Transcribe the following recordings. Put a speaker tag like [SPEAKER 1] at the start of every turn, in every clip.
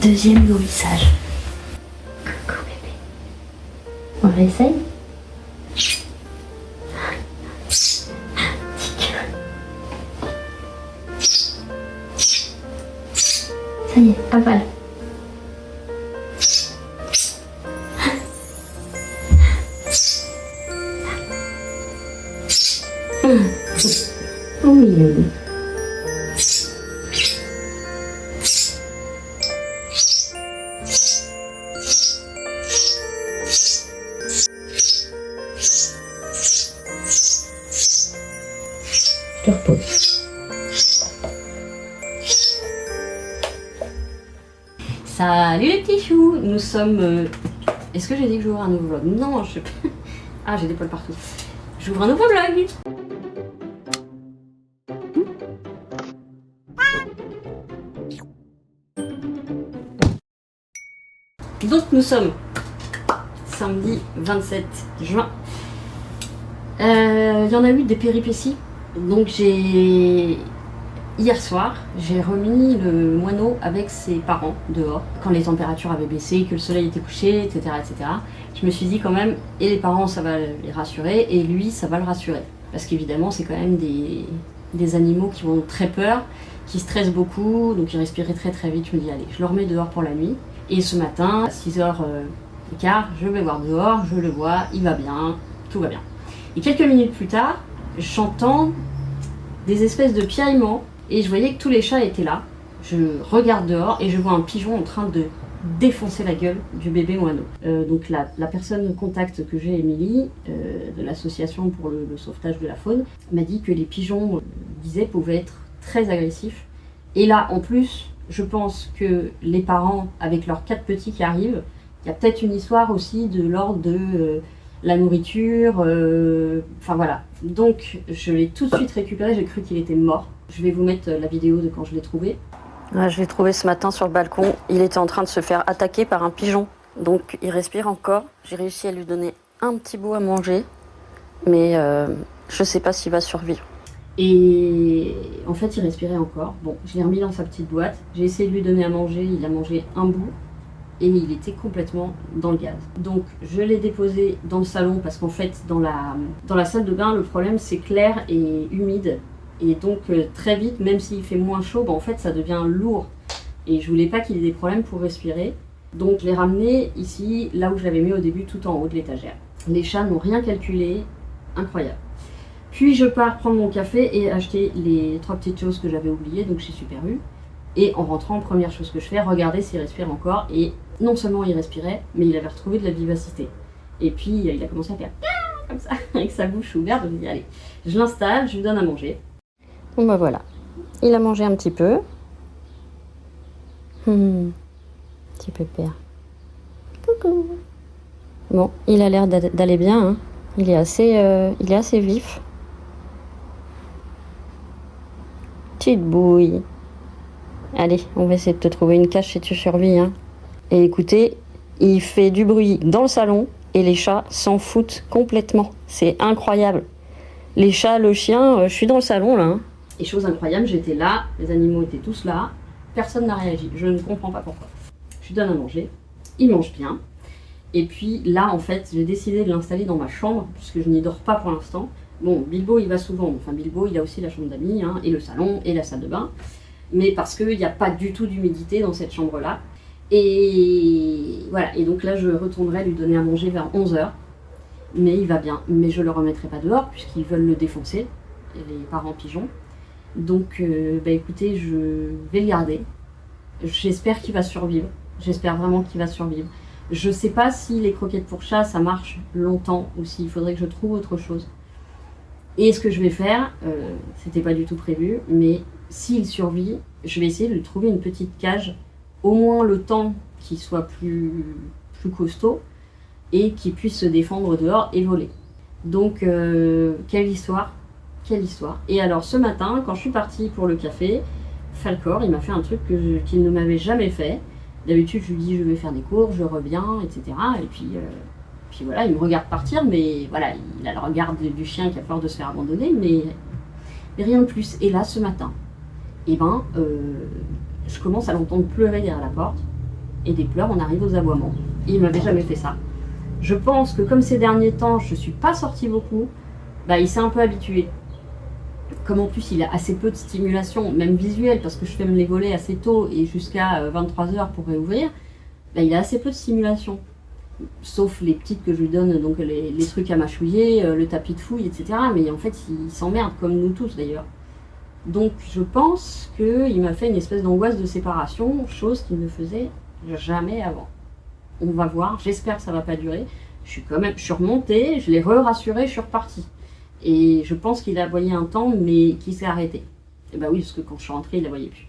[SPEAKER 1] Deuxième nourrissage. Coucou bébé. On réessaye? Ça y est, avale. Oh oui. Je te repose. Salut les petits choux. Nous sommes... Est-ce que j'ai dit que j'ouvre un nouveau vlog? Non, je sais pas. Ah, j'ai des poils partout. J'ouvre un nouveau vlog. Donc nous sommes samedi 27 juin. Il y en a eu des péripéties. Donc hier soir, j'ai remis le moineau avec ses parents dehors, quand les températures avaient baissé, que le soleil était couché, etc., etc. Je me suis dit quand même, et les parents ça va les rassurer, et lui ça va le rassurer. Parce qu'évidemment c'est quand même des animaux qui ont très peur, qui stressent beaucoup, donc ils respiraient très très vite. Je me dis allez, je le remets dehors pour la nuit. Et ce matin, à 6h15, je vais voir dehors, je le vois, il va bien, tout va bien. Et quelques minutes plus tard, j'entends des espèces de piaillements et je voyais que tous les chats étaient là. Je regarde dehors et je vois un pigeon en train de défoncer la gueule du bébé moineau. Donc la personne contact que j'ai, Émilie, de l'association pour le sauvetage de la faune, m'a dit que les pigeons, disait, pouvaient être très agressifs. Et là, en plus, je pense que les parents, avec leurs 4 petits qui arrivent, il y a peut-être une histoire aussi de l'ordre de la nourriture, enfin voilà. Donc je l'ai tout de suite récupéré, j'ai cru qu'il était mort. Je vais vous mettre la vidéo de quand je l'ai trouvé. Ouais, je l'ai trouvé ce matin sur le balcon, il était en train de se faire attaquer par un pigeon. Donc il respire encore, j'ai réussi à lui donner un petit bout à manger, mais je sais pas s'il va survivre. Et en fait, il respirait encore. Bon, je l'ai remis dans sa petite boîte. J'ai essayé de lui donner à manger. Il a mangé un bout et il était complètement dans le gaz. Donc, je l'ai déposé dans le salon parce qu'en fait, dans la salle de bain, le problème, c'est que l'air est humide. Et donc, très vite, même s'il fait moins chaud, en fait, ça devient lourd. Et je voulais pas qu'il ait des problèmes pour respirer. Donc, je l'ai ramené ici, là où je l'avais mis au début, tout en haut de l'étagère. Les chats n'ont rien calculé. Incroyable. Puis je pars prendre mon café et acheter les 3 petites choses que j'avais oubliées, donc chez Super U. Et en rentrant, première chose que je fais, regarder s'il respire encore. Et non seulement il respirait, mais il avait retrouvé de la vivacité. Et puis il a commencé à faire comme ça, avec sa bouche ouverte. Je me dis allez, je l'installe, je lui donne à manger. Bon bah voilà, il a mangé un petit peu. Petit pépère. Coucou. Bon, il a l'air d'aller bien, hein. Il est assez vif. Petite bouille. Allez, on va essayer de te trouver une cache si tu survis, hein. Et écoutez, il fait du bruit dans le salon et les chats s'en foutent complètement. C'est incroyable. Les chats, le chien, je suis dans le salon là, hein. Et chose incroyable, j'étais là, les animaux étaient tous là, personne n'a réagi. Je ne comprends pas pourquoi. Je lui donne à manger, il mange bien. Et puis là, en fait, j'ai décidé de l'installer dans ma chambre, puisque je n'y dors pas pour l'instant. Bon, Bilbo, il va souvent. Enfin, Bilbo, il a aussi la chambre d'amis, hein, et le salon, et la salle de bain. Mais parce qu'il n'y a pas du tout d'humidité dans cette chambre-là. Et voilà. Et donc là, je retournerai lui donner à manger vers 11h. Mais il va bien. Mais je ne le remettrai pas dehors, puisqu'ils veulent le défoncer, les parents pigeons. Donc, écoutez, je vais le garder. J'espère qu'il va survivre. J'espère vraiment qu'il va survivre. Je sais pas si les croquettes pour chat, ça marche longtemps, ou s'il faudrait que je trouve autre chose. Et ce que je vais faire, c'était pas du tout prévu, mais s'il survit, je vais essayer de lui trouver une petite cage, au moins le temps qu'il soit plus costaud, et qu'il puisse se défendre dehors et voler. Donc, quelle histoire. Et alors, ce matin, quand je suis partie pour le café, Falcor, il m'a fait un truc qu'il ne m'avait jamais fait. D'habitude, je lui dis je vais faire des courses, je reviens, etc. Et puis voilà, il me regarde partir, mais voilà, il a le regard du chien qui a peur de se faire abandonner, mais rien de plus. Et là, ce matin, je commence à l'entendre pleurer derrière la porte. et des pleurs, on arrive aux aboiements. Il m'avait jamais fait ça. Je pense que comme ces derniers temps, je suis pas sortie beaucoup, bah, il s'est un peu habitué. Comme en plus il a assez peu de stimulation, même visuelle, parce que je ferme les volets assez tôt et jusqu'à 23h pour réouvrir, bah, il a assez peu de stimulation. Sauf les petites que je lui donne, donc les trucs à mâchouiller, le tapis de fouille, etc. Mais en fait, il s'emmerde, comme nous tous d'ailleurs. Donc je pense qu'il m'a fait une espèce d'angoisse de séparation, chose qu'il ne faisait jamais avant. On va voir, j'espère que ça va pas durer. Je suis remontée, je l'ai rassuré, je suis repartie. Et je pense qu'il a voyé un temps, mais qu'il s'est arrêté. Et bah oui, parce que quand je suis rentrée, il la voyait plus.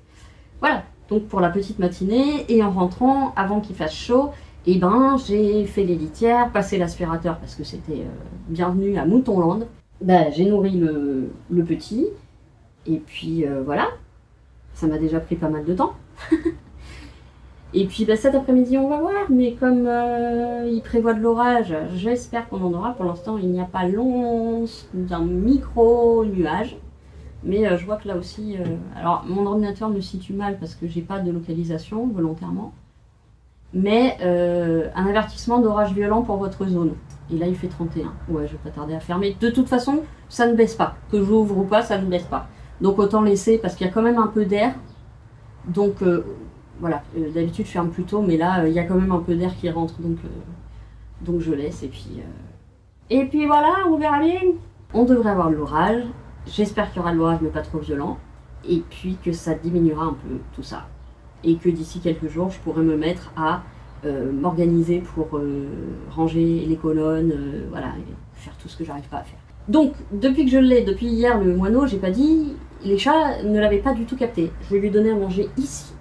[SPEAKER 1] Voilà, donc pour la petite matinée, et en rentrant, avant qu'il fasse chaud, et ben j'ai fait les litières, passé l'aspirateur parce que c'était bienvenue à Moutonland. Bah, j'ai nourri le petit, et puis voilà, ça m'a déjà pris pas mal de temps. Et puis bah, cet après-midi, on va voir, mais comme il prévoit de l'orage, j'espère qu'on en aura. Pour l'instant, il n'y a pas d'un micro-nuage. Mais je vois que là aussi... alors, mon ordinateur me situe mal parce que j'ai pas de localisation, volontairement. Mais un avertissement d'orage violent pour votre zone. Et là, il fait 31. Ouais, je vais pas tarder à fermer. De toute façon, ça ne baisse pas. Que j'ouvre ou pas, ça ne baisse pas. Donc autant laisser, parce qu'il y a quand même un peu d'air. Donc... voilà, d'habitude je ferme plus tôt, mais là il y a quand même un peu d'air qui rentre, donc je laisse. Et puis voilà, on verra bien. On devrait avoir de l'orage. J'espère qu'il y aura de l'orage, mais pas trop violent. Et puis que ça diminuera un peu tout ça. Et que d'ici quelques jours, je pourrai me mettre à m'organiser pour ranger les colonnes, voilà, et faire tout ce que j'arrive pas à faire. Donc, depuis que je l'ai, depuis hier, le moineau, j'ai pas dit, les chats ne l'avaient pas du tout capté. Je vais lui donner à manger ici.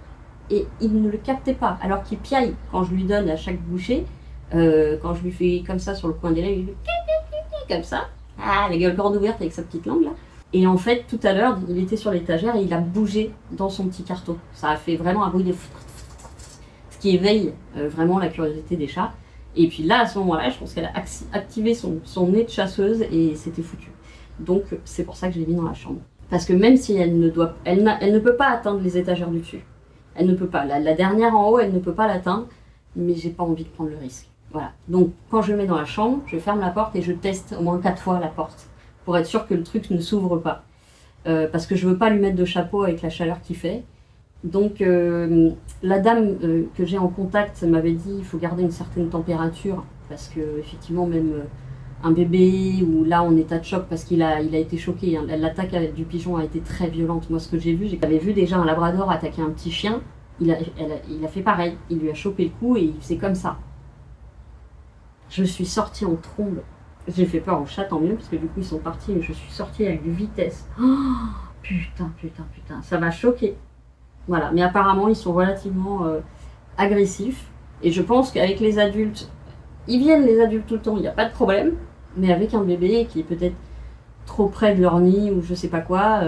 [SPEAKER 1] Et il ne le captait pas, alors qu'il piaille quand je lui donne à chaque bouchée. Quand je lui fais comme ça sur le coin des lèvres, il fait comme ça, la gueule grande ouverte avec sa petite langue là. Et en fait, tout à l'heure, il était sur l'étagère et il a bougé dans son petit carton. Ça a fait vraiment un bruit de... ce qui éveille vraiment la curiosité des chats. Et puis là, à ce moment-là, je pense qu'elle a activé son nez de chasseuse et c'était foutu. Donc c'est pour ça que je l'ai mis dans la chambre. Parce que même si elle ne peut pas atteindre les étagères du dessus. Elle ne peut pas. La dernière en haut, elle ne peut pas l'atteindre, mais j'ai pas envie de prendre le risque. Voilà. Donc, quand je le mets dans la chambre, je ferme la porte et je teste au moins 4 fois la porte pour être sûr que le truc ne s'ouvre pas. Parce que je veux pas lui mettre de chapeau avec la chaleur qu'il fait. Donc, la dame que j'ai en contact m'avait dit il faut garder une certaine température parce que effectivement même un bébé ou là en état de choc parce qu'il a été choqué. Hein. L'attaque du pigeon a été très violente. Moi, ce que j'avais vu déjà un labrador attaquer un petit chien. Il a fait pareil. Il lui a chopé le cou et il faisait comme ça. Je suis sortie en trombe. J'ai fait peur aux chats, tant mieux, parce que du coup ils sont partis et je suis sortie avec du vitesse. Oh, putain, ça m'a choqué. Voilà, mais apparemment ils sont relativement agressifs. Et je pense qu'avec les adultes, ils viennent les adultes tout le temps, il n'y a pas de problème. Mais avec un bébé qui est peut-être trop près de leur nid ou je sais pas quoi.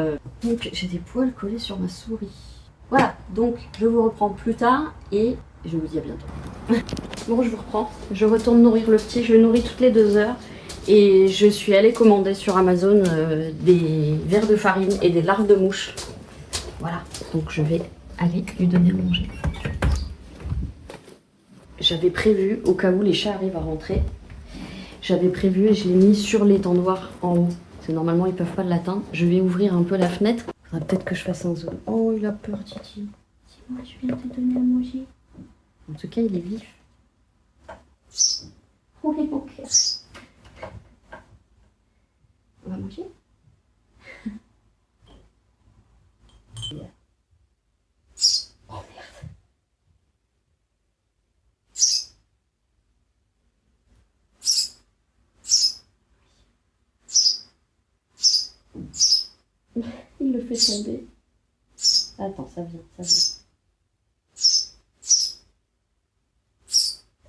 [SPEAKER 1] Donc j'ai des poils collés sur ma souris. Voilà, donc je vous reprends plus tard et je vous dis à bientôt. Bon, je vous reprends. Je retourne nourrir le petit, je le nourris toutes les 2 heures. Et je suis allée commander sur Amazon des verres de farine et des larves de mouche. Voilà, donc je vais aller lui donner à manger. J'avais prévu, au cas où les chats arrivent à rentrer, j'avais prévu et je l'ai mis sur l'étendoir en haut. Parce que normalement ils peuvent pas l'atteindre. Je vais ouvrir un peu la fenêtre. Il faudra peut-être que je fasse un zoom. Oh, il a peur, Titi. Dis-moi, je viens de te donner à manger. En tout cas, il est vif. Oui, mon cœur. On va manger? Oh merde. Il le fait tomber. Attends, ça vient. T'as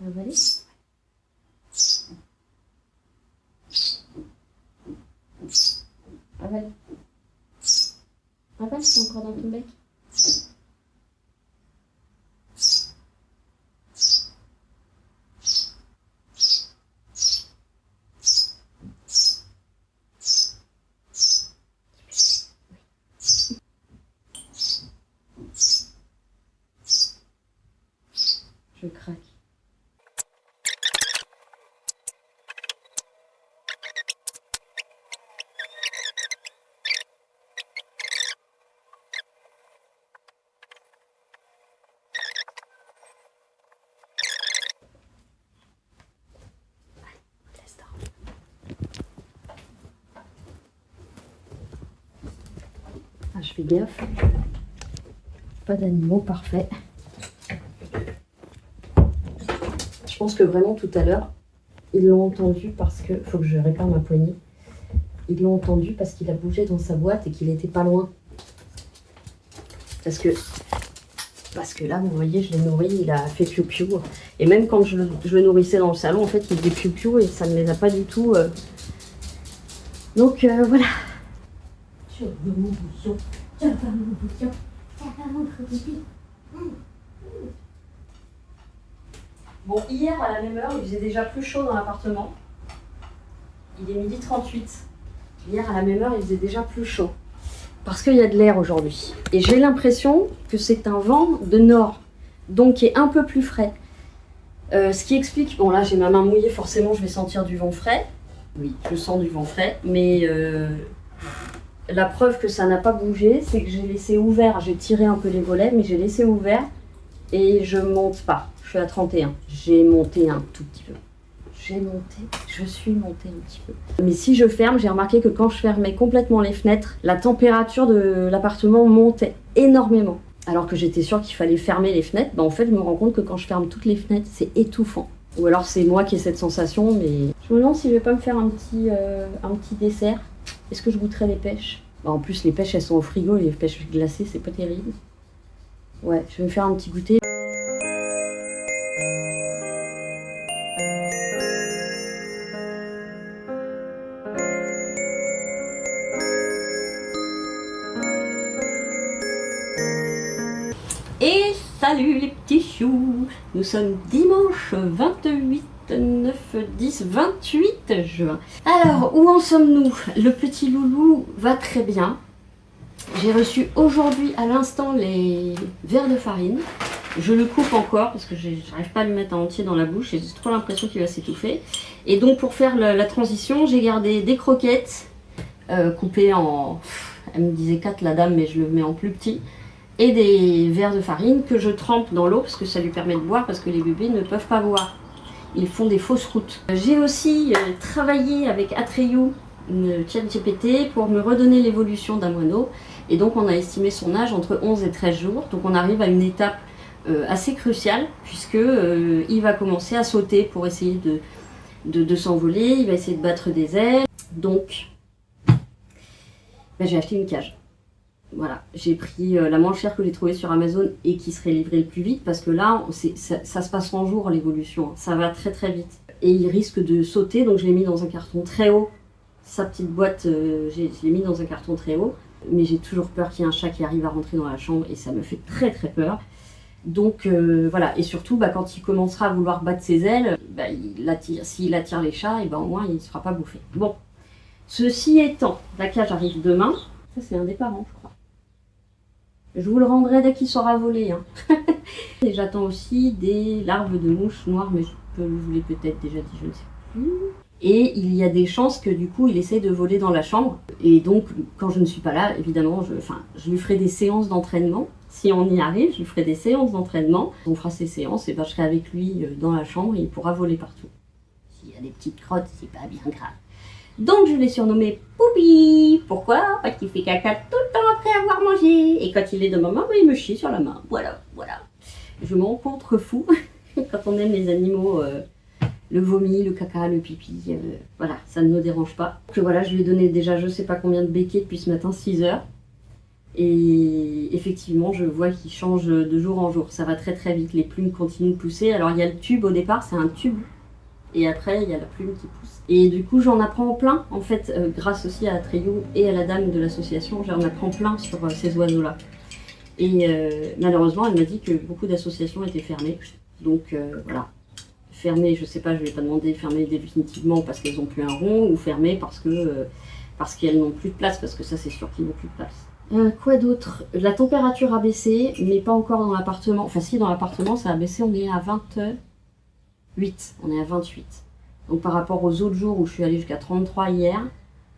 [SPEAKER 1] avalé? Avale. Avale, c'est encore dans ton bec. Je craque. Ah, je fais gaffe. Pas d'animaux parfaits. Je pense que vraiment tout à l'heure, ils l'ont entendu parce que... Faut que je répare ma poignée. Ils l'ont entendu parce qu'il a bougé dans sa boîte et qu'il était pas loin. Parce que là, vous voyez, je l'ai nourri, il a fait piou-piou. Et même quand je le nourrissais dans le salon, en fait, il faisait piou-piou et ça ne les a pas du tout... Donc, voilà. Tu veux mon bouillon, tu veux mon bouillon, tu veux mon pipi. Bon, hier, à la même heure, il faisait déjà plus chaud dans l'appartement. Il est 12h38. Hier, à la même heure, il faisait déjà plus chaud. Parce qu'il y a de l'air aujourd'hui. Et j'ai l'impression que c'est un vent de nord, donc qui est un peu plus frais. Ce qui explique... Bon, là, j'ai ma main mouillée, forcément, je vais sentir du vent frais. Oui, je sens du vent frais, mais la preuve que ça n'a pas bougé, c'est que j'ai laissé ouvert, j'ai tiré un peu les volets, mais j'ai laissé ouvert et je monte pas. Je suis à 31. J'ai monté un tout petit peu. Je suis montée un petit peu. Mais si je ferme, j'ai remarqué que quand je fermais complètement les fenêtres, la température de l'appartement montait énormément. Alors que j'étais sûre qu'il fallait fermer les fenêtres, en fait je me rends compte que quand je ferme toutes les fenêtres, c'est étouffant. Ou alors c'est moi qui ai cette sensation, mais je me demande si je vais pas me faire un petit dessert. Est-ce que je goûterai les pêches? En plus les pêches elles sont au frigo, les pêches glacées c'est pas terrible. Ouais, je vais me faire un petit goûter. Et salut les petits choux! Nous sommes dimanche 28 28 juin. Alors, où en sommes-nous? Le petit loulou va très bien. J'ai reçu aujourd'hui à l'instant les verres de farine. Je le coupe encore parce que j'arrive pas à le mettre en entier dans la bouche. J'ai trop l'impression qu'il va s'étouffer. Et donc pour faire la transition, j'ai gardé des croquettes coupées en... Elle me disait 4 la dame, mais je le mets en plus petit. Et des verres de farine que je trempe dans l'eau parce que ça lui permet de boire parce que les bébés ne peuvent pas boire. Ils font des fausses routes. J'ai aussi travaillé avec Atreyu, une ChatGPT, pour me redonner l'évolution d'un moineau. Et donc on a estimé son âge entre 11 et 13 jours. Donc on arrive à une étape assez cruciale puisque il va commencer à sauter pour essayer de s'envoler. Il va essayer de battre des ailes. Donc j'ai acheté une cage. Voilà, j'ai pris la moins chère que j'ai trouvée sur Amazon et qui serait livrée le plus vite parce que là, ça se passe en jours l'évolution, ça va très très vite. Et il risque de sauter, donc je l'ai mis dans un carton très haut. Sa petite boîte, je l'ai mis dans un carton très haut, mais j'ai toujours peur qu'il y ait un chat qui arrive à rentrer dans la chambre et ça me fait très très peur. Donc voilà, et surtout quand il commencera à vouloir battre ses ailes, s'il attire les chats, au moins il ne se fera pas bouffer. Bon, ceci étant, la cage arrive demain, ça c'est un des parents je crois. Je vous le rendrai dès qu'il sera volé. Hein. Et j'attends aussi des larves de mouches noires, mais je vous l'ai peut-être déjà dit, je ne sais plus. Et il y a des chances que du coup il essaie de voler dans la chambre. Et donc quand je ne suis pas là, évidemment, je lui ferai des séances d'entraînement. Si on y arrive, je lui ferai des séances d'entraînement. On fera ces séances et je serai avec lui dans la chambre et il pourra voler partout. S'il y a des petites crottes, c'est pas bien grave. Donc je l'ai surnommé Poupi. Pourquoi? Parce qu'il fait caca tout le temps après avoir mangé. Et quand il est de ma main, il me chie sur la main. Voilà. Je m'en contrefous quand on aime les animaux, le vomi, le caca, le pipi. Voilà, ça ne me dérange pas. Donc voilà, je lui ai donné déjà je sais pas combien de béquets depuis ce matin, 6 heures. Et effectivement, je vois qu'il change de jour en jour. Ça va très très vite, les plumes continuent de pousser. Alors il y a le tube au départ, c'est un tube. Et après, il y a la plume qui pousse. Et du coup, j'en apprends plein, en fait, grâce aussi à Atreyu et à la dame de l'association, j'en apprends plein sur ces oiseaux-là. Et malheureusement, elle m'a dit que beaucoup d'associations étaient fermées. Donc voilà. Fermées, je sais pas, je vais pas demander fermées définitivement parce qu'elles n'ont plus un rond, ou fermées parce qu'elles n'ont plus de place, parce que ça c'est sûr qu'ils n'ont plus de place. Quoi d'autre? La température a baissé, mais pas encore dans l'appartement. Enfin si, dans l'appartement ça a baissé, on est à 28. On est à 28. Donc par rapport aux autres jours où je suis allée jusqu'à 33 hier,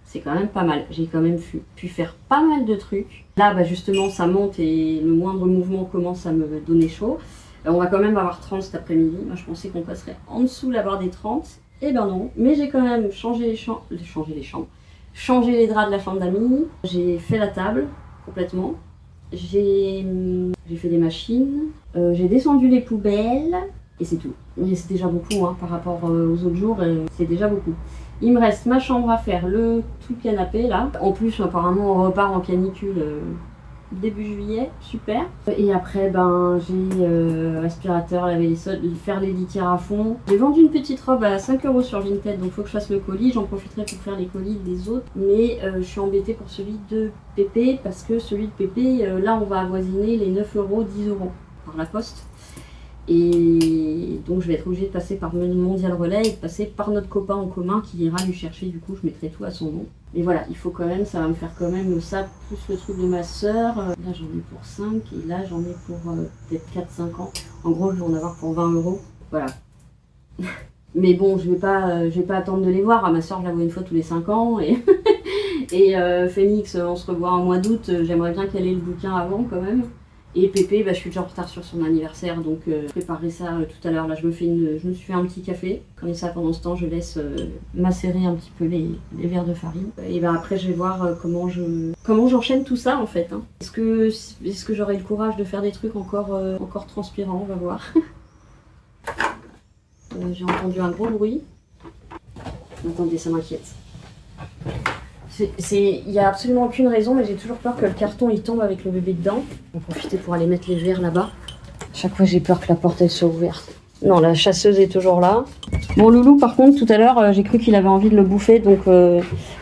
[SPEAKER 1] c'est quand même pas mal. J'ai quand même pu faire pas mal de trucs. Là, bah justement, ça monte et le moindre mouvement commence à me donner chaud. On va quand même avoir 30 cet après-midi. Moi, je pensais qu'on passerait en dessous la barre des 30. Eh ben non. Mais j'ai quand même changé les chambres. Changé les draps de la chambre d'amis. J'ai fait la table complètement. J'ai fait des machines. J'ai descendu les poubelles. Et c'est tout. Mais c'est déjà beaucoup par rapport aux autres jours. C'est déjà beaucoup. Il me reste ma chambre à faire, tout le canapé là. En plus, apparemment, on repart en canicule début juillet. Super. Et après, ben, j'ai aspirateur, laver les sols, faire les litières à fond. J'ai vendu une petite robe à 5 € sur Vinted, donc il faut que je fasse le colis. J'en profiterai pour faire les colis des autres. Mais je suis embêtée pour celui de Pépé parce que celui de Pépé, là, on va avoisiner les 9 €, 10 € par la poste. Et donc je vais être obligée de passer par Mondial Relais et de passer par notre copain en commun qui ira lui chercher. Du coup, je mettrai tout à son nom. Mais voilà, il faut quand même, ça va me faire quand même ça, plus le truc de ma soeur. Là, j'en ai pour 5 et là, j'en ai pour peut-être 4-5 ans. En gros, je vais en avoir pour 20 €. Voilà. Mais bon, je vais pas attendre de les voir. Ma soeur, je la vois une fois tous les 5 ans. Et, et Phoenix, on se revoit en mois d'août. J'aimerais bien qu'elle ait le bouquin avant quand même. Et Pépé, bah, je suis déjà en retard sur son anniversaire, donc je préparerai ça tout à l'heure. Là, je me suis fait un petit café. Comme ça, pendant ce temps, je laisse macérer un petit peu les verres de farine. Et bah, après, je vais voir comment j'enchaîne tout ça en fait. Est-ce que j'aurai le courage de faire des trucs encore transpirants? On va voir. J'ai entendu un gros bruit. Attendez, ça m'inquiète. Il n'y a absolument aucune raison, mais j'ai toujours peur que le carton il tombe avec le bébé dedans. On va profiter pour aller mettre les verres là-bas. Chaque fois, j'ai peur que la porte elle soit ouverte. Non, la chasseuse est toujours là. Mon loulou, par contre, tout à l'heure, j'ai cru qu'il avait envie de le bouffer, donc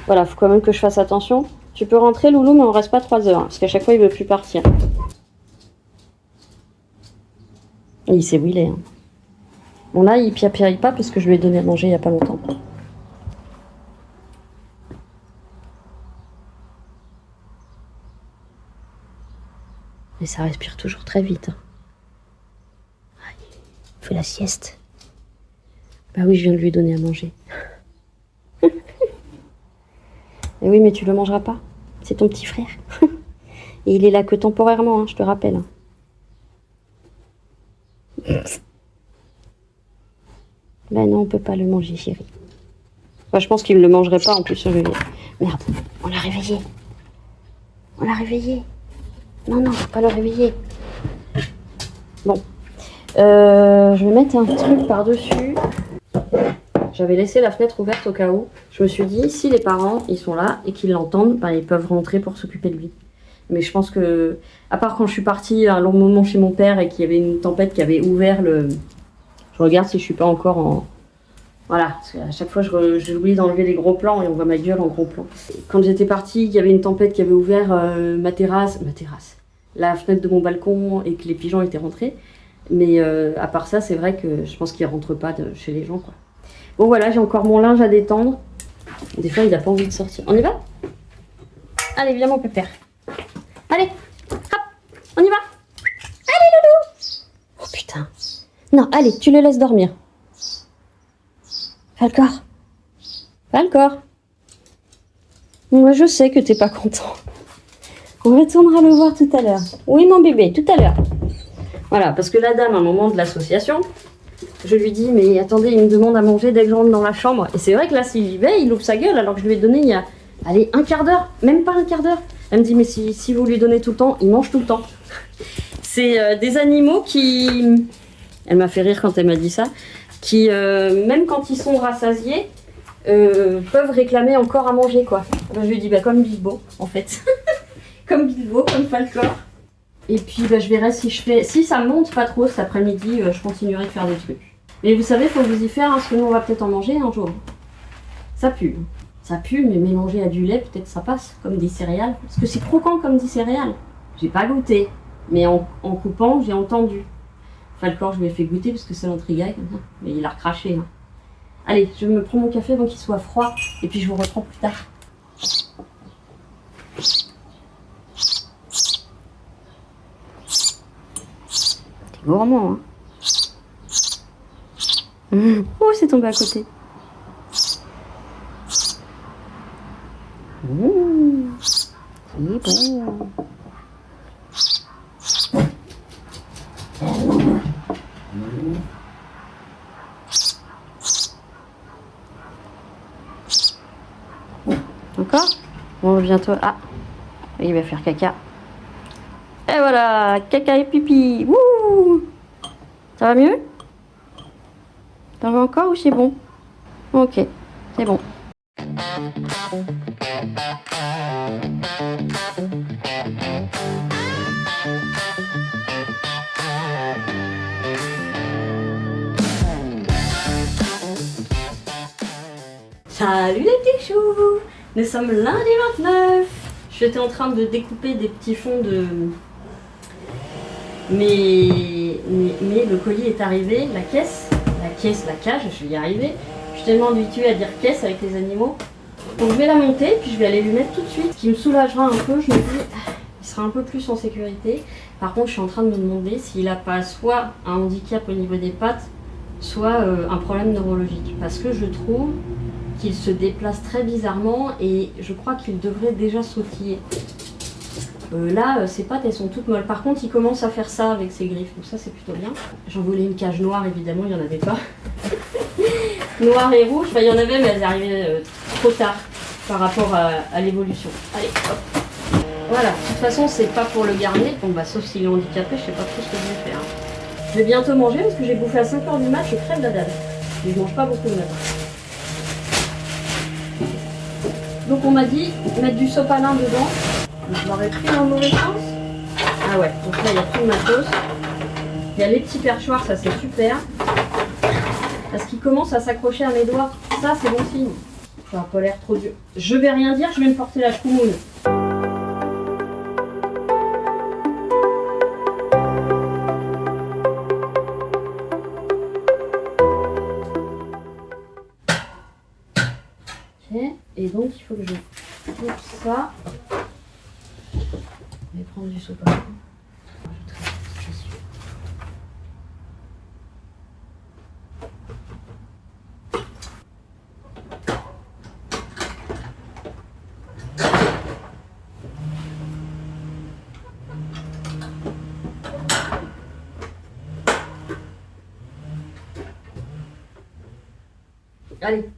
[SPEAKER 1] voilà, faut quand même que je fasse attention. Tu peux rentrer, loulou, mais on reste pas 3 heures, parce qu'à chaque fois, il veut plus partir. Et il sait où il est. Bon, là, il piapiaille pas, parce que je lui ai donné à manger il y a pas longtemps. Mais ça respire toujours très vite. Il fait la sieste. Bah oui, je viens de lui donner à manger. Et oui, mais tu le mangeras pas. C'est ton petit frère. Et il est là que temporairement, je te rappelle. Ben non, on peut pas le manger, chérie. Enfin, je pense qu'il ne le mangerait pas en plus. Merde, on l'a réveillé. On l'a réveillé. Non, faut pas le réveiller. Bon. Je vais mettre un truc par-dessus. J'avais laissé la fenêtre ouverte au cas où. Je me suis dit, si les parents, ils sont là et qu'ils l'entendent, ben, ils peuvent rentrer pour s'occuper de lui. Mais je pense que, à part quand je suis partie un long moment chez mon père et qu'il y avait une tempête qui avait ouvert le... Je regarde si je suis pas encore en... Voilà, parce qu'à chaque fois, j'oublie d'enlever les gros plans et on voit ma gueule en gros plan. Quand j'étais partie, il y avait une tempête qui avait ouvert ma terrasse, la fenêtre de mon balcon et que les pigeons étaient rentrés. Mais à part ça, c'est vrai que je pense qu'ils ne rentrent pas chez les gens, quoi. Bon, voilà, j'ai encore mon linge à détendre. Des fois, il n'a pas envie de sortir. On y va? Allez, viens, mon pépère. Allez, hop, on y va. Allez, loulou. Oh, putain. Non, allez, tu le laisses dormir. Falcor. Moi, je sais que t'es pas content. On retournera le voir tout à l'heure. Oui, mon bébé, tout à l'heure. Voilà, parce que la dame, à un moment de l'association, je lui dis, mais attendez, il me demande à manger dès que je rentre dans la chambre. Et c'est vrai que là, s'il y va, il ouvre sa gueule, alors que je lui ai donné il y a, allez, un quart d'heure, même pas un quart d'heure. Elle me dit, mais si vous lui donnez tout le temps, il mange tout le temps. C'est des animaux qui... Elle m'a fait rire quand elle m'a dit ça. Qui, même quand ils sont rassasiés, peuvent réclamer encore à manger, quoi. Alors, je lui dis, bah, comme Bilbo, en fait. Comme Bilbo, comme Falcor. Et puis, bah, je verrai si je fais... Si ça monte pas trop cet après-midi, je continuerai de faire des trucs. Mais vous savez, faut vous y faire, parce que nous, on va peut-être en manger un jour. Ça pue. Ça pue, mais mélangé à du lait, peut-être ça passe, comme des céréales. Parce que c'est croquant comme des céréales. J'ai pas goûté, mais en coupant, j'ai entendu. Falcor, je lui ai fait goûter parce que ça l'intriguait comme ça. Mais il a recraché. Allez, je me prends mon café avant qu'il soit froid. Et puis je vous reprends plus tard. gourmand, hein. Oh, c'est tombé à côté. C'est bon. Encore? Bon, bientôt. Ah, il va faire caca. Et voilà, caca et pipi. Wouh! Ça va mieux? T'en veux encore ou c'est bon? Ok, c'est bon. Salut les petits choux! Nous sommes lundi 29. J'étais en train de découper des petits fonds de... Mais le colis est arrivé, la cage, je vais y arriver. Je suis tellement habituée à dire caisse avec les animaux. Donc je vais la monter, puis je vais aller lui mettre tout de suite. Ce qui me soulagera un peu, je me dis, il sera un peu plus en sécurité. Par contre, je suis en train de me demander s'il n'a pas soit un handicap au niveau des pattes, soit un problème neurologique. Parce que je trouve qu'il se déplace très bizarrement et je crois qu'il devrait déjà sautiller. Là, ses pattes, elles sont toutes molles. Par contre, il commence à faire ça avec ses griffes, donc ça, c'est plutôt bien. J'en voulais une cage noire, évidemment, il n'y en avait pas. Noire et rouge, enfin, il y en avait, mais elles arrivaient trop tard par rapport à l'évolution. Allez, hop. Voilà, de toute façon, c'est pas pour le garder. Bon, bah, sauf s'il est handicapé, je sais pas trop ce que je vais faire. Je vais bientôt manger parce que j'ai bouffé à 5 h du mat, je crève la dalle. Mais je mange pas beaucoup le matin. Donc, on m'a dit mettre du sopalin dedans. Je l'aurais pris dans le mauvais sens. Ah ouais, donc là il y a tout le matos. Il y a les petits perchoirs, ça c'est super. Parce qu'il commence à s'accrocher à mes doigts. Ça c'est bon signe. Ça n'a pas l'air trop dur. Je vais rien dire, je vais me porter la choumoune. Ok, et donc il faut que je coupe ça. Je vais prendre du sopalin. Allez,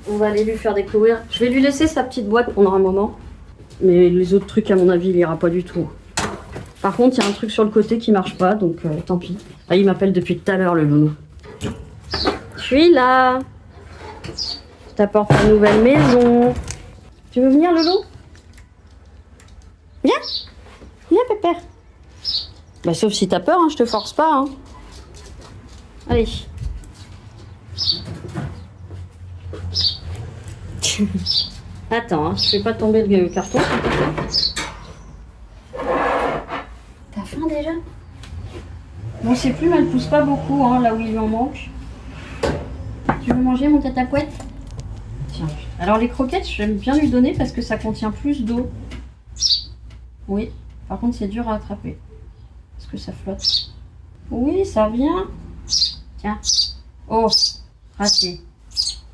[SPEAKER 1] on va aller lui faire découvrir. Je vais lui laisser sa petite boîte pendant un moment. Mais les autres trucs, à mon avis, il ira pas du tout. Par contre, il y a un truc sur le côté qui marche pas, donc tant pis. Ah, il m'appelle depuis tout à l'heure, le loulou. Je suis là. Je t'apporte ta nouvelle maison. Tu veux venir, loulou? Viens. Viens, pépère. Bah, sauf si t'as peur, hein, je te force pas. Hein. Allez. Attends, hein, je fais pas tomber le carton. T'as faim déjà? Bon, ces plumes, elles poussent pas beaucoup, hein, là où il lui en manque. Tu veux manger mon tatapouette? Tiens. Alors les croquettes, j'aime bien lui donner parce que ça contient plus d'eau. Oui, par contre c'est dur à attraper. Parce que ça flotte. Oui, ça vient. Tiens. Oh, raté.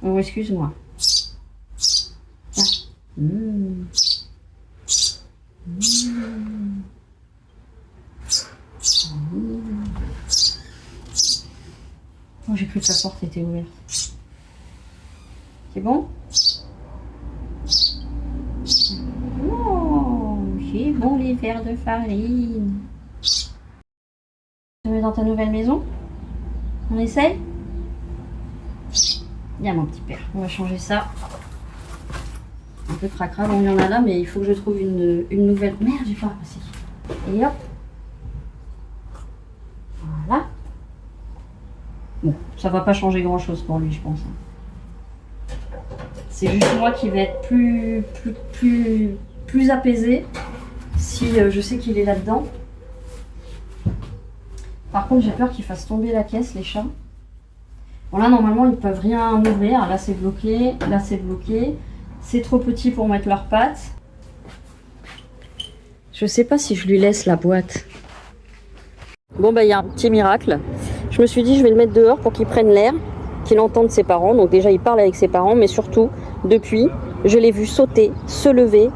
[SPEAKER 1] Oh, excuse-moi. Mmh. Mmh. Oh, j'ai cru que la porte était ouverte. C'est bon? Oh, c'est bon les verres de farine. Tu mets dans ta nouvelle maison? On essaye? Viens mon petit père, on va changer ça. Un peu cracra, bon il y en a là, mais il faut que je trouve une nouvelle. Merde, j'ai pas passé. Et hop. Voilà. Bon, ça va pas changer grand chose pour lui, je pense. C'est juste moi qui vais être plus apaisée si je sais qu'il est là-dedans. Par contre, j'ai peur qu'il fasse tomber la caisse, les chats. Bon là, normalement, ils peuvent rien ouvrir. Là, c'est bloqué. Là, c'est bloqué. C'est trop petit pour mettre leurs pattes. Je sais pas si je lui laisse la boîte. Bon bah il y a un petit miracle. Je me suis dit je vais le mettre dehors pour qu'il prenne l'air, qu'il entende ses parents. Donc déjà il parle avec ses parents, mais surtout depuis je l'ai vu sauter, se lever.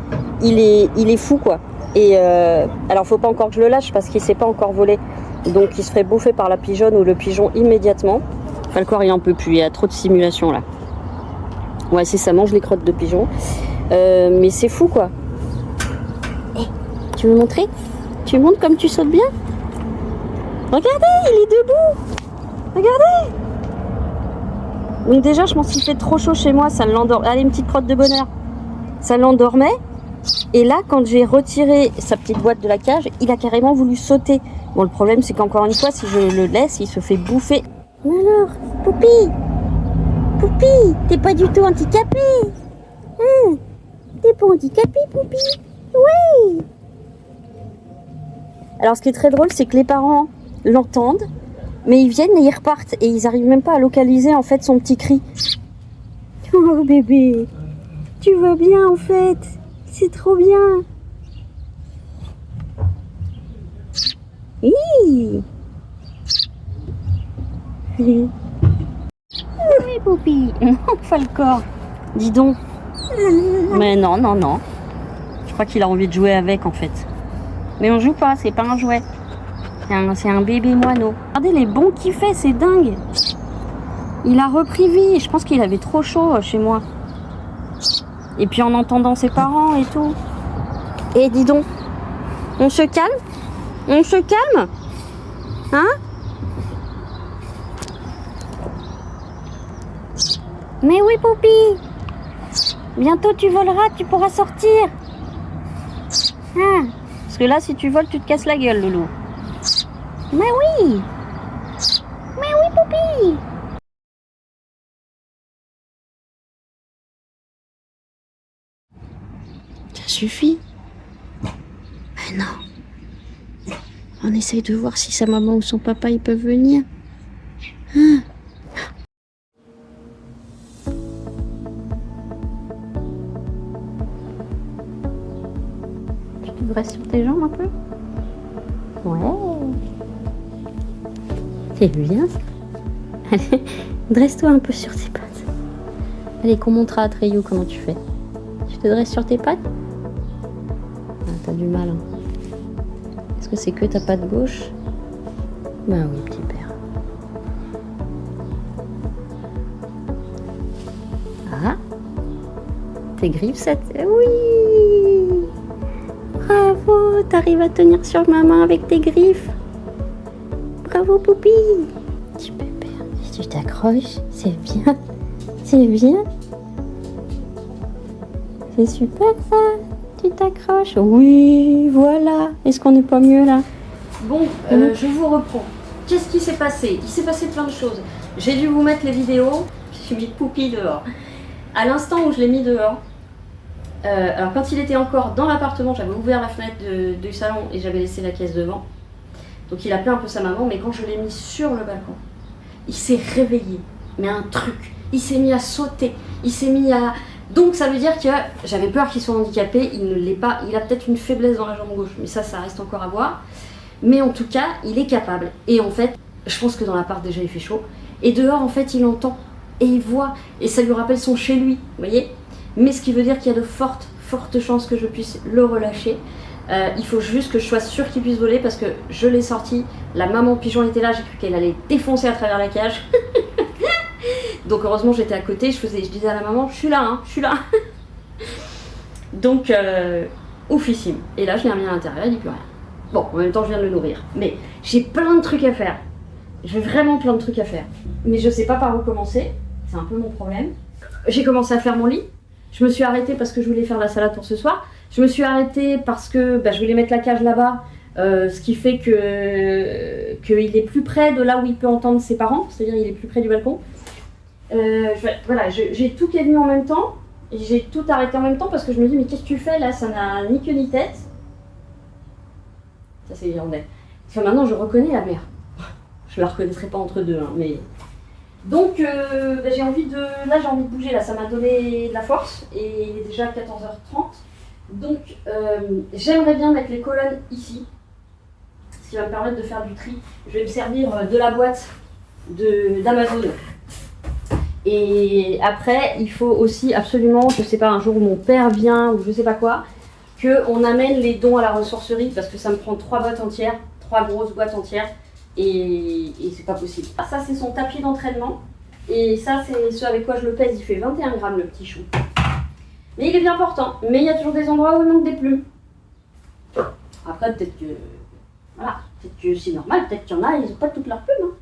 [SPEAKER 1] Il est fou quoi. Et alors faut pas encore que je le lâche parce qu'il s'est pas encore volé. Donc il se ferait bouffer par la pigeonne ou le pigeon immédiatement. Enfin, le corps il en peut plus, il y a trop de simulation là. Ouais c'est ça, mange les crottes de pigeon. Mais c'est fou quoi. Hey, tu veux montrer? Tu montres comme tu sautes bien? Regardez, il est debout. Regardez. Donc déjà, je pense qu'il fait trop chaud chez moi, ça l'endort. Allez, une petite crotte de bonheur. Ça l'endormait. Et là, quand j'ai retiré sa petite boîte de la cage, il a carrément voulu sauter. Bon, le problème, c'est qu'encore une fois, si je le laisse, il se fait bouffer. Mais alors, Poupi, Poupi, t'es pas du tout handicapé. Hein? T'es pas handicapé, Poupi? Oui. Alors, ce qui est très drôle, c'est que les parents l'entendent, mais ils viennent et ils repartent et ils arrivent même pas à localiser en fait son petit cri. Oh bébé, tu vas bien en fait, c'est trop bien. Oui. Oui, Poupi, enfin le corps. Dis donc. Mais non, non, non. Je crois qu'il a envie de jouer avec en fait. Mais on joue pas, c'est pas un jouet. C'est un bébé moineau. Regardez les bonds qu'il fait, c'est dingue. Il a repris vie. Je pense qu'il avait trop chaud chez moi. Et puis en entendant ses parents et tout. Et dis donc, on se calme? On se calme? Hein? Mais oui, Poupi. Bientôt tu voleras, tu pourras sortir. Hein? Parce que là, si tu voles, tu te casses la gueule, loulou. Mais oui! Mais oui, Poupi! Ça suffit. Mais non. On essaye de voir si sa maman ou son papa ils peuvent venir. Hein? Tu te dresses sur tes jambes un peu? Ouais. C'est bien ça. Allez, dresse-toi un peu sur tes pattes. Allez, qu'on montrera à Treyu comment tu fais. Tu te dresses sur tes pattes? Ah, t'as du mal. Hein. Est-ce que c'est que ta patte gauche? Bah oui, petit père. Ah, tes griffes, ça... Oui! Bravo, t'arrives à tenir sur ma main avec tes griffes. Bravo, Poupi. Tu peux perdre. Si tu t'accroches, c'est bien. C'est bien. C'est super ça. Tu t'accroches. Oui, voilà. Est-ce qu'on n'est pas mieux là? Bon, je vous reprends. Qu'est-ce qui s'est passé? Il s'est passé plein de choses. J'ai dû vous mettre les vidéos. J'ai mis Poupi dehors. À l'instant où je l'ai mis dehors, alors quand il était encore dans l'appartement, j'avais ouvert la fenêtre du salon et j'avais laissé la caisse devant. Donc il appelait un peu sa maman, mais quand je l'ai mis sur le balcon, il s'est réveillé. Mais un truc. Il s'est mis à sauter. Il s'est mis à... Donc ça veut dire que j'avais peur qu'il soit handicapé. Il ne l'est pas. Il a peut-être une faiblesse dans la jambe gauche. Mais ça reste encore à voir. Mais en tout cas, il est capable. Et en fait, je pense que dans l'appart déjà il fait chaud. Et dehors, en fait, il entend. Et il voit. Et ça lui rappelle son chez lui. Vous voyez? Mais ce qui veut dire qu'il y a de fortes chances que je puisse le relâcher. Il faut juste que je sois sûre qu'il puisse voler parce que je l'ai sorti. La maman pigeon était là, j'ai cru qu'elle allait défoncer à travers la cage. Donc heureusement j'étais à côté, je disais à la maman, je suis là, hein, je suis là. Donc oufissime. Et là je l'ai remis à l'intérieur, il dit plus rien. Bon, en même temps je viens de le nourrir. Mais j'ai plein de trucs à faire. J'ai vraiment plein de trucs à faire. Mais je sais pas par où commencer, c'est un peu mon problème. J'ai commencé à faire mon lit. Je me suis arrêtée parce que je voulais faire la salade pour ce soir. Je me suis arrêtée parce que je voulais mettre la cage là-bas, ce qui fait qu'il est plus près de là où il peut entendre ses parents, c'est-à-dire il est plus près du balcon. Voilà, j'ai tout qui est venu en même temps, et j'ai tout arrêté en même temps parce que je me dis mais qu'est-ce que tu fais là, ça n'a ni queue ni tête. Ça c'est irlandais. Enfin maintenant je reconnais la mère. Je la reconnaîtrai pas entre deux, hein, mais... Donc j'ai envie de bouger là, ça m'a donné de la force et il est déjà 14h30. Donc j'aimerais bien mettre les colonnes ici, ce ce qui va me permettre de faire du tri. Je vais me servir de la boîte d'Amazon. Et après, il faut aussi absolument, je sais pas, un jour où mon père vient ou je sais pas quoi, qu'on amène les dons à la ressourcerie parce que ça me prend 3 boîtes entières, 3 grosses boîtes entières et c'est pas possible. Ah, ça, c'est son tapis d'entraînement et ça, c'est ce avec quoi je le pèse. Il fait 21 grammes le petit chou. Mais il est bien portant. Mais il y a toujours des endroits où il manque des plumes. Après, peut-être que. Voilà, peut-être que c'est normal, peut-être qu'il y en a, ils n'ont pas toutes leurs plumes. Hein.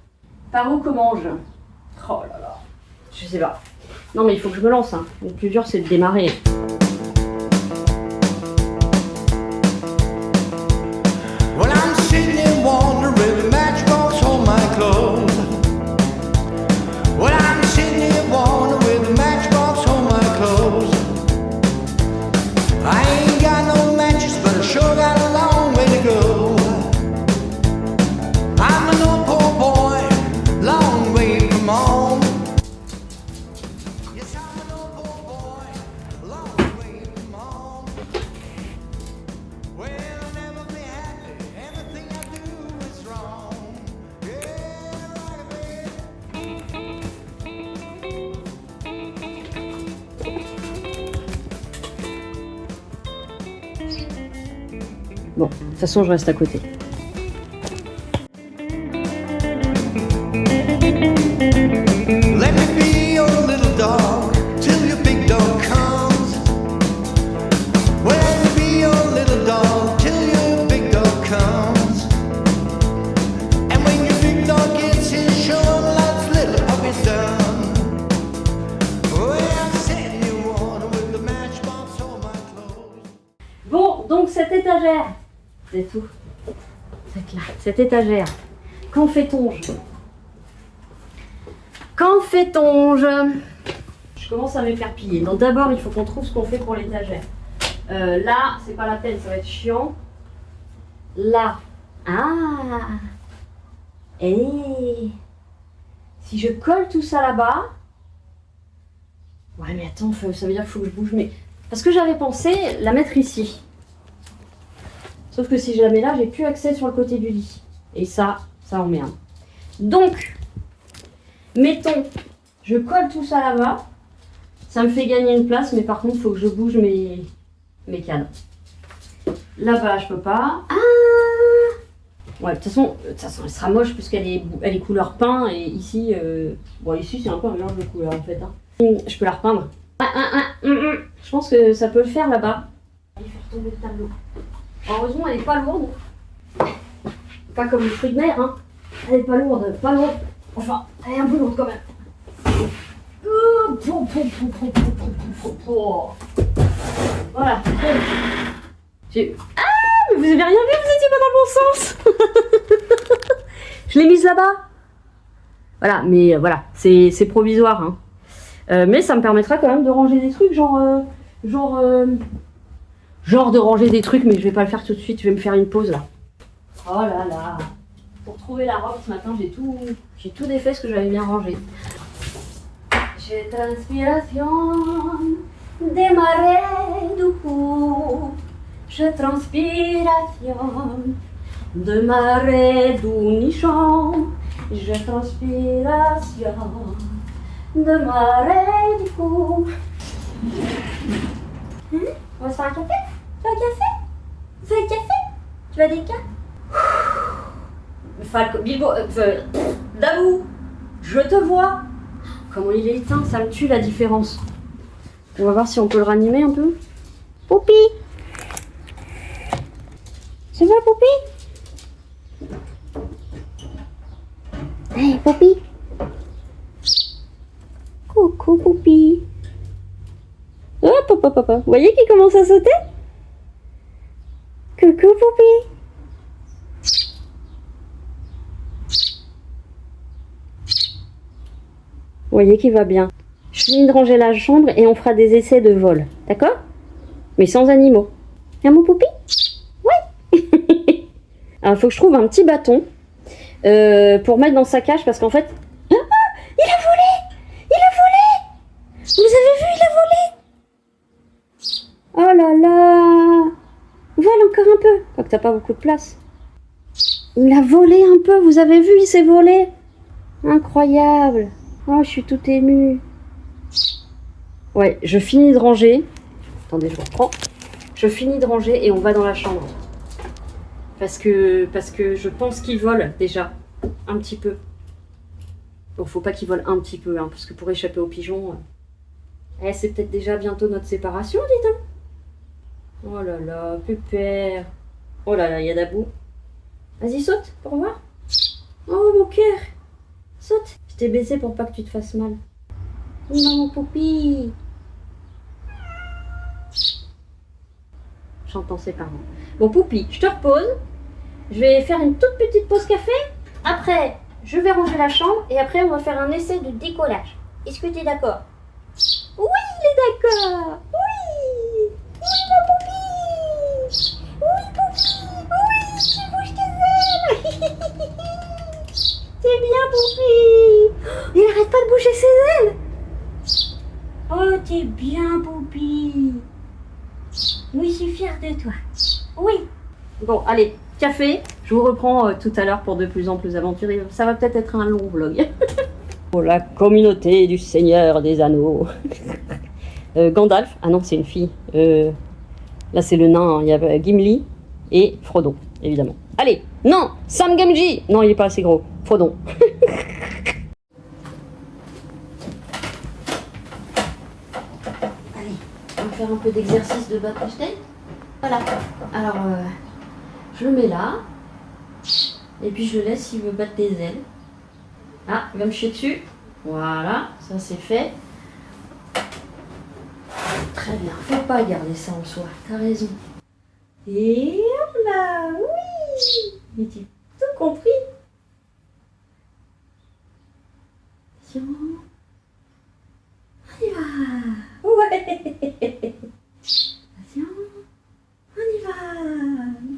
[SPEAKER 1] Par où commence je Oh là là. Je sais pas. Non, mais il faut que je me lance. Hein. Le plus dur, c'est de démarrer.
[SPEAKER 2] Well, I'm sitting and wondering with a matchbox on my clothes. Well, I'm sitting and wondering with a matchbox on my clothes. I ain't got no matches, but I sure got a long way to go. I'm an old poor boy, long way from home. Yes, I'm an old poor boy, long way from home. Well, I'll never be happy, everything I do is wrong. Yeah, like
[SPEAKER 1] Bon, de toute façon, je reste à côté.
[SPEAKER 2] Let me be your little dog till your big dog comes. Well, let me be your little dog till your big dog comes. And when your big dog gets his show, life's little puppy done. Well, I'm setting you on with the matchbox on my clothes.
[SPEAKER 1] Bon, donc cette étagère, c'est tout. C'est là, cette étagère. Qu'en fait-on? Qu'en fait-on? Je commence à m'éperpiller. Donc d'abord, il faut qu'on trouve ce qu'on fait pour l'étagère. Là, c'est pas la peine, ça va être chiant. Là. Ah. Et si je colle tout ça là-bas. Ouais, mais attends, ça veut dire qu'il faut que je bouge. Mais parce que j'avais pensé la mettre ici. Sauf que si je la mets là, j'ai plus accès sur le côté du lit. Et ça emmerde. Donc, mettons, je colle tout ça là-bas. Ça me fait gagner une place, mais par contre, il faut que je bouge mes cadres. Là-bas, je peux pas. Ah! Ouais, de toute façon, elle sera moche puisqu'elle est couleur peint. Et ici, bon, ici, c'est un peu un mélange de couleurs en fait. Hein. Je peux la repeindre. Je pense que ça peut le faire là-bas. Il faut retomber le tableau. Heureusement, elle n'est pas lourde. Pas comme le fruit de mer, hein. Elle n'est pas lourde, pas lourde. Enfin, elle est un peu lourde quand même. Voilà. Ah, mais vous avez rien vu, vous étiez pas dans le bon sens. Je l'ai mise là-bas. Voilà, mais voilà, c'est provisoire. Hein. Mais ça me permettra quand même de ranger des trucs, genre de ranger des trucs, mais je vais pas le faire tout de suite, je vais me faire une pause là. Oh là là. Pour trouver la robe ce matin, j'ai tout défait ce que j'avais bien rangé. J'ai transpiration des marais du cou. J'ai transpiration de marais du nichon. J'ai transpiration de marais du cou. On va se faire un café? Tu veux un café? Tu veux un café? Tu veux des cas? Falco, Bilbo, Dabou, je te vois. Comment il est éteint, ça me tue la différence. On va voir si on peut le ranimer un peu. Poupi, ça va Poupi? Hey Poupi. Coucou Poupi. Hop hop hop hop. Vous voyez qu'il commence à sauter? Coucou Poupi. Vous voyez qu'il va bien. Je finis de ranger la chambre et on fera des essais de vol. D'accord? Mais sans animaux. Un mot Poupi? Oui. Alors il faut que je trouve un petit bâton pour mettre dans sa cage parce qu'en fait... Ah, il a volé! Il a volé! Vous avez vu, il a volé! Oh là là! Vole encore un peu. Quoique t'as pas beaucoup de place. Il a volé un peu, vous avez vu, il s'est volé. Incroyable. Oh, je suis toute émue. Ouais, je finis de ranger. Attendez, je reprends. Je finis de ranger et on va dans la chambre. Parce que je pense qu'il vole déjà. Un petit peu. Bon, faut pas qu'il vole un petit peu, hein, parce que pour échapper aux pigeons... c'est peut-être déjà bientôt notre séparation, dis donc. Oh là là, pépère. Oh là là, il y a d'abou. Vas-y, saute pour voir. Oh mon cœur. Saute. Je t'ai baissé pour pas que tu te fasses mal. Non, mon poupi. J'entends ses parents. Bon, poupi, je te repose. Je vais faire une toute petite pause café. Après, je vais ranger la chambre. Et après, on va faire un essai de décollage. Est-ce que tu es d'accord? Oui, il est d'accord. Oui. Oui, mon poupi. Oui, poupi. Oui, tu bouges tes ailes. C'est bien, poupi. Il arrête pas de bouger ses ailes. Oh, t'es bien, poupi. Oui, je suis fière de toi. Oui. Bon, allez, café. Je vous reprends tout à l'heure pour de plus en plus aventuriers. Ça va peut-être être un long vlog. Pour la communauté du Seigneur des Anneaux. Gandalf. Ah non, c'est une fille. Là, c'est le nain. Il y a Gimli et Frodon, évidemment. Allez, non, Sam Gamgee. Non, il est pas assez gros. Frodon. Allez, on va faire un peu d'exercice de bas crusté. Voilà. Alors, je le mets là. Et puis, je le laisse s'il veut battre des ailes. Ah, il va me chier dessus. Voilà, ça c'est fait. Très bien, faut pas garder ça en soi, t'as raison. Et hop là, oui. Mais tu as tout compris. Attention. On y va. Ouais. Attention. On y va.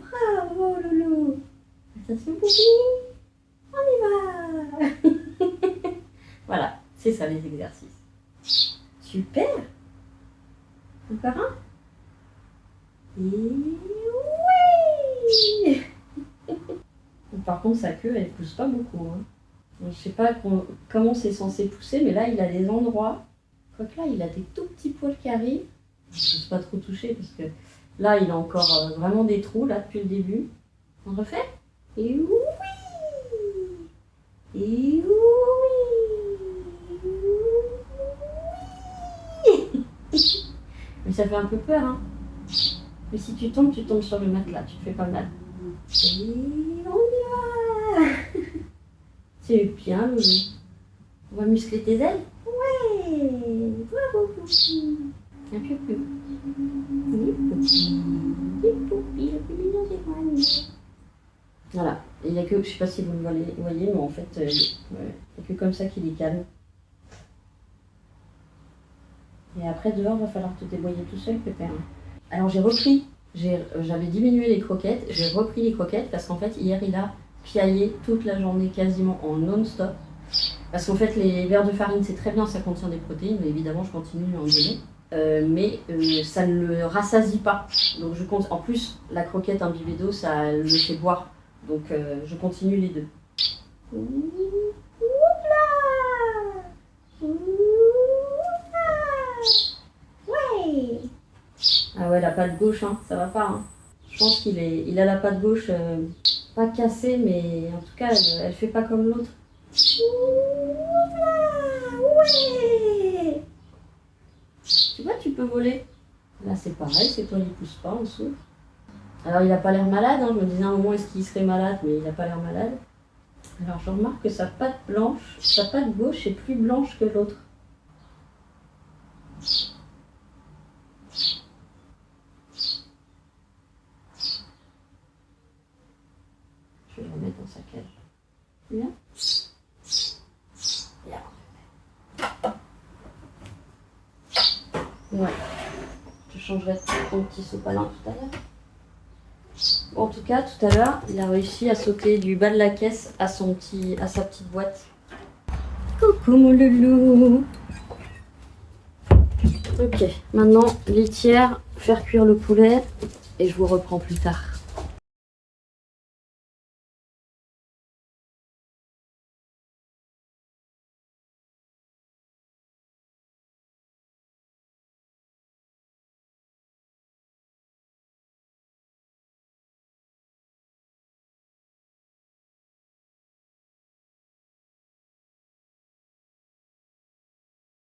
[SPEAKER 1] Bravo, loulou. Attention, poupi. On y va. Voilà, c'est ça les exercices. Super. Encore un. Et oui. Par contre, sa queue, elle pousse pas beaucoup. Hein. Je sais pas comment c'est censé pousser, mais là, il a des endroits. Quoique là, il a des tout petits poils qui arrivent. Je ne peux pas trop toucher parce que là, il a encore vraiment des trous là depuis le début. On refait. Et oui. Et oui. Mais ça fait un peu peur, hein. Mais si tu tombes sur le matelas, tu te fais pas mal. Et on y va. C'est bien, loulou. On va muscler tes ailes. Ouais. Bravo, poupi. Un peu plus. Oui, poupi. Oui, poupi, le plus mignon des moines. Voilà. Il n'y a que, je sais pas si vous le voyez, mais en fait, il n'y a que comme ça qu'il est calme. Et après, dehors, il va falloir te débrouiller tout seul, pépère. Alors, j'avais diminué les croquettes, j'ai repris les croquettes parce qu'en fait, hier, il a piaillé toute la journée quasiment en non-stop. Parce qu'en fait, les verres de farine, c'est très bien, ça contient des protéines, mais évidemment, je continue à en donner. Mais ça ne le rassasie pas. Donc, je compte. En plus, la croquette imbibée d'eau, ça le fait boire. Donc, je continue les deux. Ouais. Ah ouais, la patte gauche, hein, ça va pas. Hein. Je pense il a la patte gauche pas cassée, mais en tout cas, elle fait pas comme l'autre. Ouais. Tu vois, tu peux voler. Là, c'est pareil, c'est toi, il pousse pas en dessous. Alors, il a pas l'air malade. Hein. Je me disais à un moment, est-ce qu'il serait malade, mais il a pas l'air malade. Alors, je remarque que sa patte gauche est plus blanche que l'autre. Je vais le remettre dans sa cage. Bien. Ouais. Je changerai ton petit sopalin tout à l'heure. Bon, en tout cas, tout à l'heure, il a réussi à sauter du bas de la caisse à sa petite boîte. Coucou mon loulou. Ok, maintenant litière, faire cuire le poulet et je vous reprends plus tard.